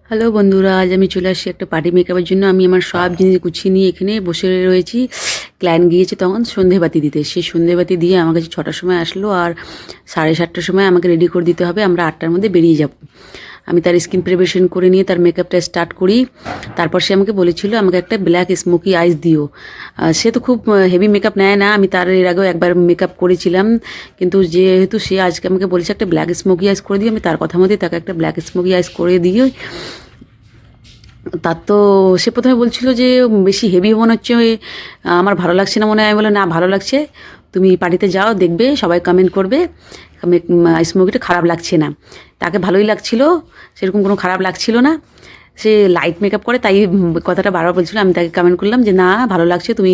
Hello বন্ধুরা, আজ আমি চলে আসছি একটা পার্টি মেকআপের জন্য। আমি আমার সব জিনিস গুছিয়ে নিয়ে এখানে বসে রয়েছি। ক্লায়েন্ট গিয়েছে তখন সন্ধেবাতি দিতে। সেই সন্ধেবাতি দিয়ে আমার কাছে 6টার সময় আসলো, আর 7:30টার সময় আমাকে রেডি করে দিতে হবে। আমরা 8টার মধ্যে বেরিয়ে যাব। আমি তার স্কিন প্রিপারেশন করে নিয়ে তার মেকআপটা স্টার্ট করি। তারপর সে আমাকে বলেছিল আমাকে একটা ব্ল্যাক স্মোকি আইস দিও। সে তো খুব হেভি মেকআপ নেয় না, আমি তার এর আগেও একবার মেকআপ করেছিলাম, কিন্তু যেহেতু সে আজকে আমাকে বলেছে একটা ব্ল্যাক স্মোকি আইস করে দিও, আমি তার কথা মতোই তাকে একটা ব্ল্যাক স্মোকি আইস করে দিয়ে তার তো সে প্রথমে বলছিল যে বেশি হেভি মনে হচ্ছে, আমার ভালো লাগছে না মনে হয়। আমি বললাম না, ভালো লাগছে, তুমি পার্টিতে যাও, দেখবে সবাই কমেন্ট করবে স্মোকিটা খারাপ লাগছে না। তাকে ভালোই লাগছিল, সেরকম কোনো খারাপ লাগছিল না। সে লাইট মেকআপ করে, তাই কথাটা বারবার বলছিল। আমি তাকে কমেন্ট করলাম যে না, ভালো লাগছে, তুমি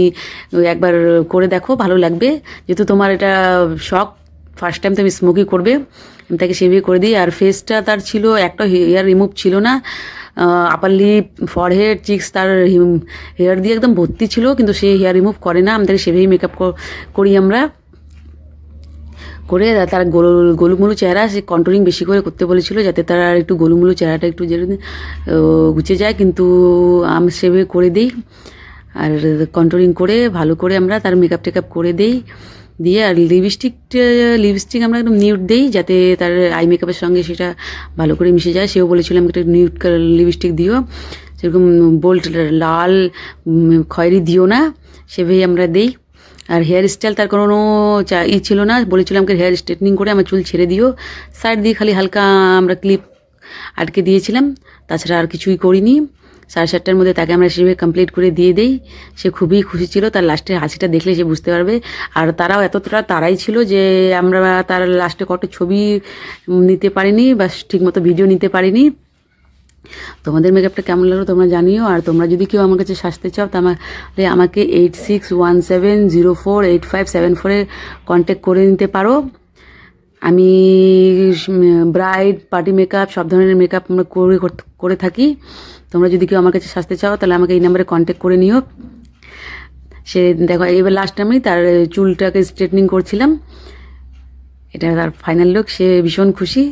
একবার করে দেখো, ভালো লাগবে, যেহেতু তোমার এটা শখ, ফার্স্ট টাইম তুমি স্মোকি করবে। আমি তাকে সেভাবে করে দিই। আর ফেসটা তার ছিল, একটা হেয়ার রিমুভ ছিল না। আপার লিপ, ফরহেড, চিক্স তার হেয়ার দিয়ে একদম ভর্তি ছিল, কিন্তু সে হেয়ার রিমুভ করে না। আমাদের সেভাবেই মেকআপ করি আমরা। করে তার গোলুমুলু চেহারা, সে কন্ট্রোলিং বেশি করে করতে বলেছিল, যাতে তার আর একটু গোলুমুলু চেহারাটা একটু যেন ঘুচে যায়, কিন্তু আমি সেভাবে করে দিই। আর কন্ট্রোলিং করে ভালো করে আমরা তার মেকআপ টেকআপ করে দিই। দিয়ে আর লিপস্টিক আমরা একদম নিউড দিই, যাতে তার আই মেকআপের সঙ্গে সেটা ভালো করে মিশে যায়। সেও বলেছিল আমাকে একটা নিউড লিপস্টিক দিও, সেরকম বোল্ড লাল খয়েরি দিও না, সেভাবেই আমরা দিই। আর হেয়ার স্টাইল তার কোনো ছিল না, বলেছিল আমাকে হেয়ার স্ট্রেটনিং করে আমার চুল ছেড়ে দিও। সাইড দিয়ে খালি হালকা আমরা ক্লিপ আটকে দিয়েছিলাম, তাছাড়া আর কিছুই করিনি। 7:30টার মধ্যে তাকে আমরা সেভাবে কমপ্লিট করে দিয়ে দিই। সে খুবই খুশি ছিল, তার লাস্টের হাসিটা দেখলে সে বুঝতে পারবে। আর তারাও এতটা তারাই ছিল যে আমরা তার লাস্টে কত ছবি নিতে পারিনি, বা ঠিকমতো ভিডিও নিতে পারিনি। তোমাদের মেকআপটা কেমন লাগলো তোমরা জানিও। আর তোমরা যদি কেউ আমার কাছে সাজতে চাও, তাহলে আমাকে 8617048574 কন্ট্যাক্ট করে নিতে পারো। আমি ব্রাইড, পার্টি মেকআপ, সব ধরনের মেকআপ আমরা করে থাকি। তোমরা যদি কেউ আমার কাছে সাজতে চাও, তাহলে আমাকে এই নাম্বারে কন্ট্যাক্ট করে নিও। সে দেখো, এবার লাস্ট আমি তার চুলটাকে স্ট্রেটনিং করছিলাম, এটা তার ফাইনাল লুক। সে ভীষণ খুশি।